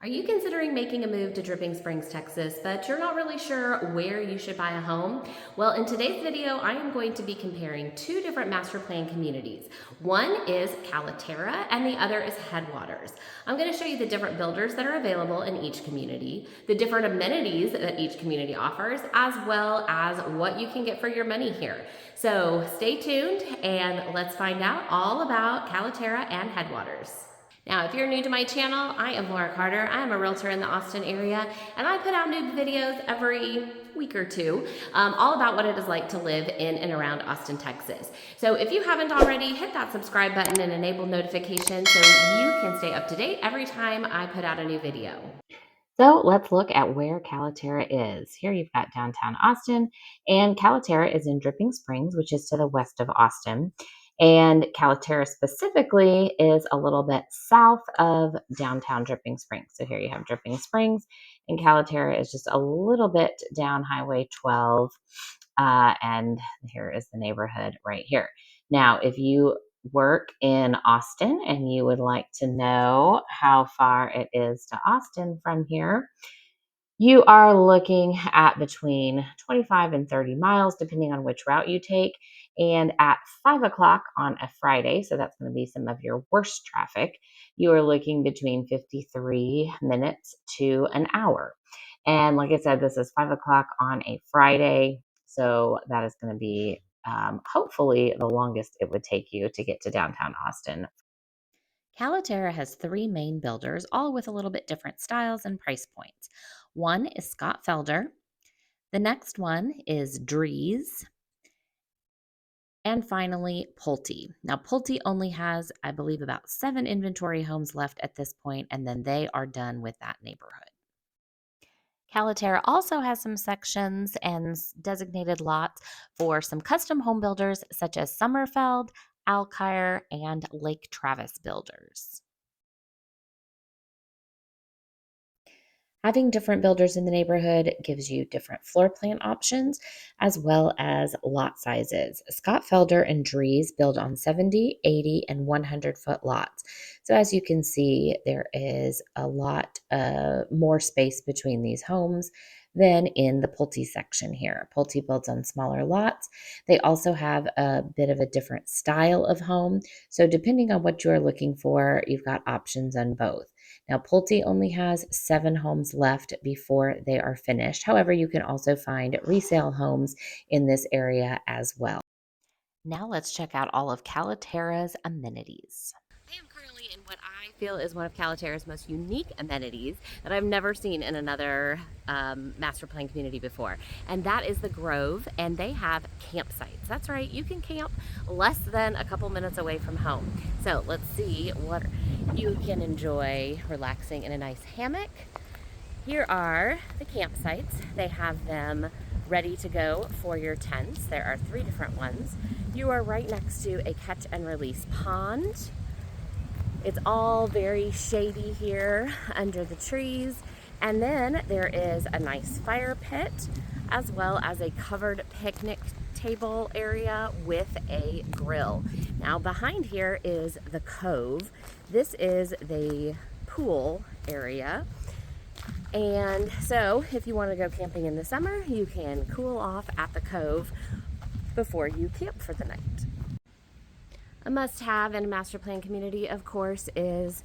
Are you considering making a move to Dripping Springs, Texas, but you're not really sure where you should buy a home? Well, in today's video, I am going to be comparing two different master plan communities. One is Caliterra and the other is Headwaters. I'm going to show you the different builders that are available in each community, the different amenities that each community offers, as well as what you can get for your money here. So stay tuned and let's find out all about Caliterra and Headwaters. Now, if you're new to my channel, I am Laura Carter. I am a realtor in the Austin area, and I put out new videos every week or two, all about what it is like to live in and around Austin, Texas. So if you haven't already, hit that subscribe button and enable notifications so you can stay up to date every time I put out a new video. So let's look at where Caliterra is. Here you've got downtown Austin, and Caliterra is in Dripping Springs, which is to the west of Austin. And Caliterra specifically is a little bit south of downtown Dripping Springs. So here you have Dripping Springs, and Caliterra is just a little bit down Highway 12. And here is the neighborhood right here. Now, if you work in Austin and you would like to know how far it is to Austin from here, you are looking at between 25 and 30 miles, depending on which route you take. And at 5 o'clock on a Friday, so that's going to be some of your worst traffic, you are looking between 53 minutes to an hour. And like I said, this is 5 o'clock on a Friday, so that is going to be hopefully the longest it would take you to get to downtown Austin. Caliterra has three main builders, all with a little bit different styles and price points. One is Scott Felder. The next one is Drees. And finally, Pulte. Now, Pulte only has, I believe, about 7 inventory homes left at this point, and then they are done with that neighborhood. Caliterra also has some sections and designated lots for some custom home builders such as Summerfeld, Alkire, and Lake Travis builders. Having different builders in the neighborhood gives you different floor plan options as well as lot sizes. Scott Felder and Drees build on 70, 80, and 100-foot lots. So as you can see, there is a lot more space between these homes than in the Pulte section here. Pulte builds on smaller lots. They also have a bit of a different style of home. So depending on what you are looking for, you've got options on both. Now, Pulte only has 7 homes left before they are finished. However, you can also find resale homes in this area as well. Now let's check out all of Caliterra's amenities. I am currently in what I feel is one of Caliterra's most unique amenities that I've never seen in another master plan community before, and that is the Grove, and they have campsites. That's right, you can camp less than a couple minutes away from home. So let's see what you can enjoy relaxing in a nice hammock. Here are the campsites. They have them ready to go for your tents. There are 3 different ones. You are right next to a catch and release pond. It's all very shady here under the trees. And then there is a nice fire pit as well as a covered picnic table area with a grill. Now behind here is the Cove. This is the pool area. And so if you want to go camping in the summer, you can cool off at the Cove before you camp for the night. A must-have in a master plan community, of course, is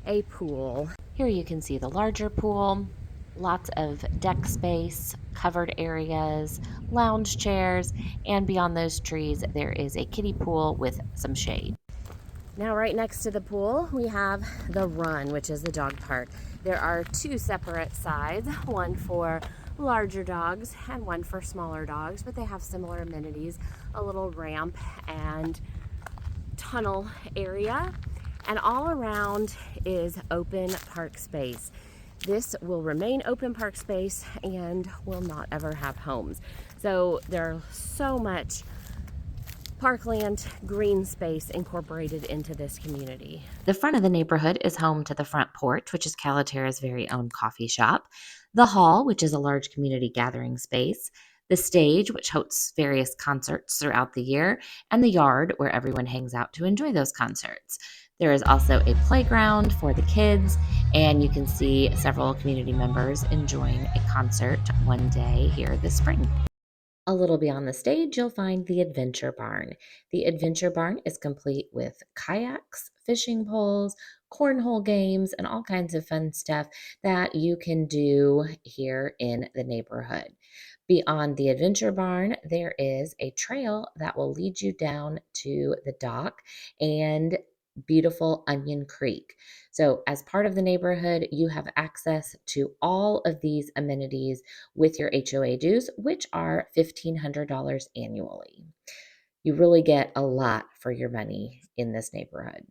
a pool. Here you can see the larger pool, lots of deck space, covered areas, lounge chairs, and beyond those trees, there is a kiddie pool with some shade. Now, right next to the pool, we have the Run, which is the dog park. There are 2 separate sides, one for larger dogs and one for smaller dogs, but they have similar amenities, a little ramp and tunnel area, and all around is open park space. This will remain open park space and will not ever have homes. So there's so much parkland green space incorporated into this community. The front of the neighborhood is home to the front porch, which is Caliterra's very own coffee shop, the hall, which is a large community gathering space, the stage, which hosts various concerts throughout the year, and the yard, where everyone hangs out to enjoy those concerts. There is also a playground for the kids, and you can see several community members enjoying a concert one day here this spring. A little beyond the stage, you'll find the Adventure Barn. The Adventure Barn is complete with kayaks, fishing poles, cornhole games, and all kinds of fun stuff that you can do here in the neighborhood. Beyond the Adventure Barn, there is a trail that will lead you down to the dock and beautiful Onion Creek. So, as part of the neighborhood, you have access to all of these amenities with your HOA dues, which are $1,500 annually. You really get a lot for your money in this neighborhood.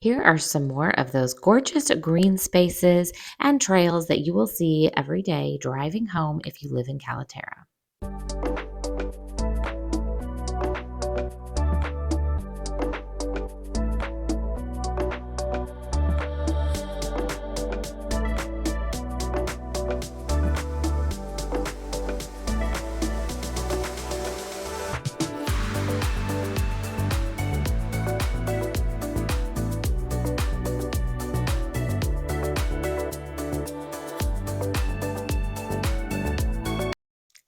Here are some more of those gorgeous green spaces and trails that you will see every day driving home if you live in Caliterra.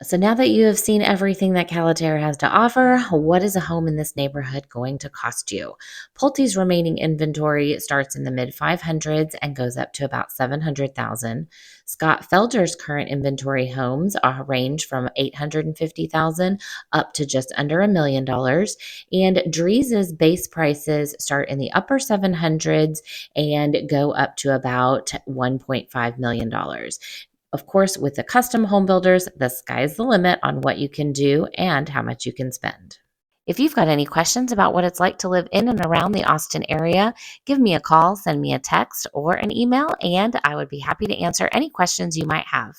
So now that you have seen everything that Caliterra has to offer, what is a home in this neighborhood going to cost you? Pulte's remaining inventory starts in the mid 500s and goes up to about 700,000. Scott Felder's current inventory homes are range from 850,000 up to just under $1 million, and Drees's base prices start in the upper 700s and go up to about $1.5 million. Of course, with the custom home builders, the sky's the limit on what you can do and how much you can spend. If you've got any questions about what it's like to live in and around the Austin area, give me a call, send me a text, or an email, and I would be happy to answer any questions you might have.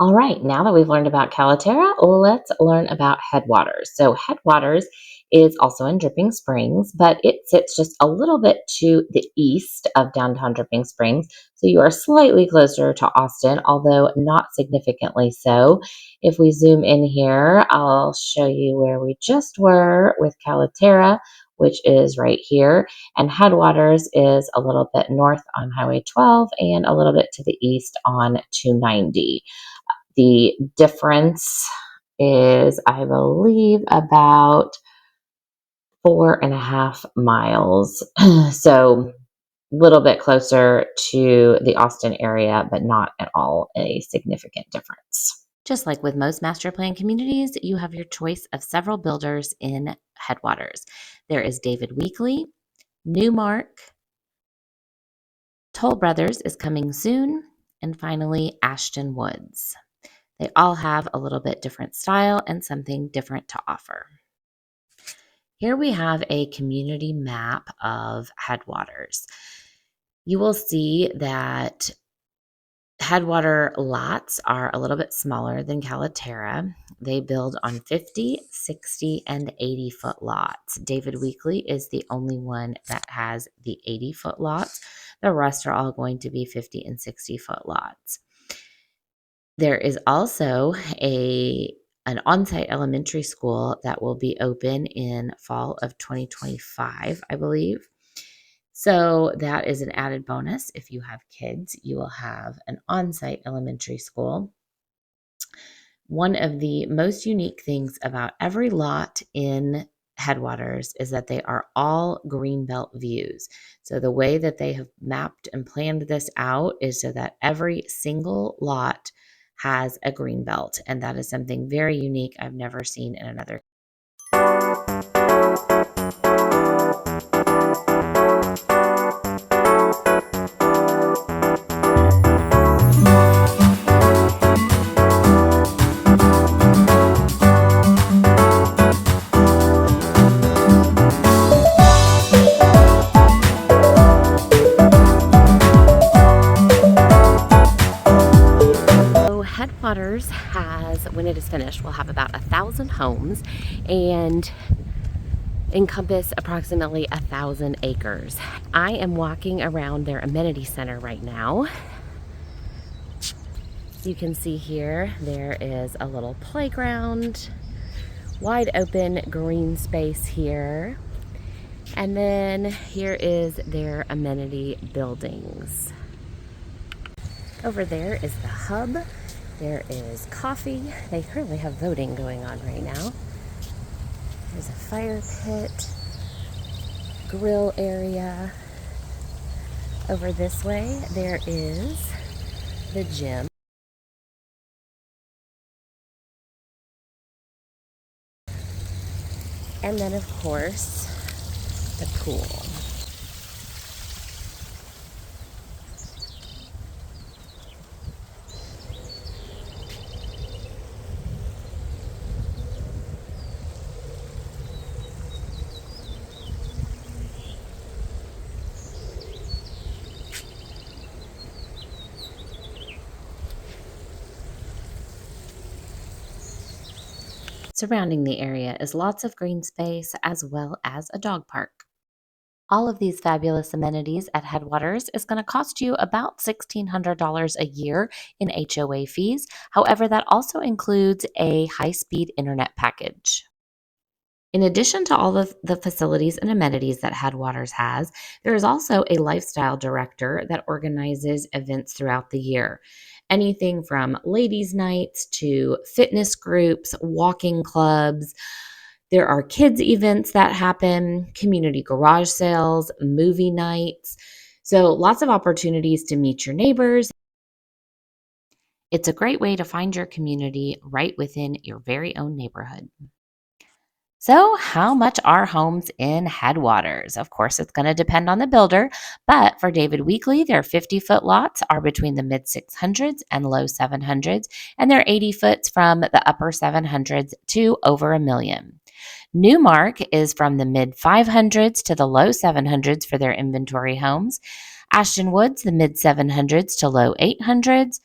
All right, now that we've learned about Caliterra, let's learn about Headwaters. So, Headwaters is also in Dripping Springs, but it sits just a little bit to the east of downtown Dripping Springs. So, you are slightly closer to Austin, although not significantly so. If we zoom in here, I'll show you where we just were with Caliterra, which is right here. And Headwaters is a little bit north on Highway 12 and a little bit to the east on 290. The difference is, I believe, about 4.5 miles. So a little bit closer to the Austin area, but not at all a significant difference. Just like with most master plan communities, you have your choice of several builders in Headwaters. There is David Weekley, Newmark, Toll Brothers is coming soon, and finally Ashton Woods. They all have a little bit different style and something different to offer. Here we have a community map of Headwaters. You will see that Headwater lots are a little bit smaller than Caliterra. They build on 50, 60, and 80-foot lots. David Weekley is the only one that has the 80-foot lots. The rest are all going to be 50 and 60-foot lots. There is also an on-site elementary school that will be open in fall of 2025, I believe. So that is an added bonus. If you have kids, you will have an on-site elementary school. One of the most unique things about every lot in Headwaters is that they are all greenbelt views. So the way that they have mapped and planned this out is so that every single lot has a greenbelt, and that is something very unique I've never seen in another. Headwaters has, when it is finished, will have about 1,000 homes and encompass approximately 1,000 acres. I am walking around their amenity center right now. You can see here there is a little playground, wide open green space here. And then here is their amenity buildings. Over there is the hub. There is coffee. They currently have voting going on right now. There's a fire pit, grill area. Over this way, there is the gym. And then, of course, the pool. Surrounding the area is lots of green space as well as a dog park. All of these fabulous amenities at Headwaters is going to cost you about $1,600 a year in HOA fees. However, that also includes a high-speed internet package. In addition to all of the facilities and amenities that Headwaters has, there is also a lifestyle director that organizes events throughout the year. Anything from ladies' nights to fitness groups, walking clubs. There are kids' events that happen, community garage sales, movie nights. So, lots of opportunities to meet your neighbors. It's a great way to find your community right within your very own neighborhood. So, how much are homes in Headwaters? Of course, it's going to depend on the builder, but for David Weekley, their 50-foot lots are between the mid 600s and low 700s, and their 80 foots from the upper 700s to over $1 million. Newmark is from the mid 500s to the low 700s for their inventory homes. Ashton Woods, the mid 700s to low 800s.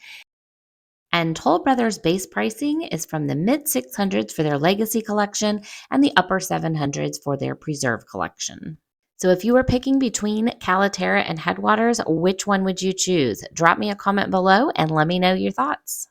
And Toll Brothers base pricing is from the mid 600s for their Legacy collection and the upper 700s for their Preserve collection. So if you were picking between Caliterra and Headwaters, which one would you choose? Drop me a comment below and let me know your thoughts.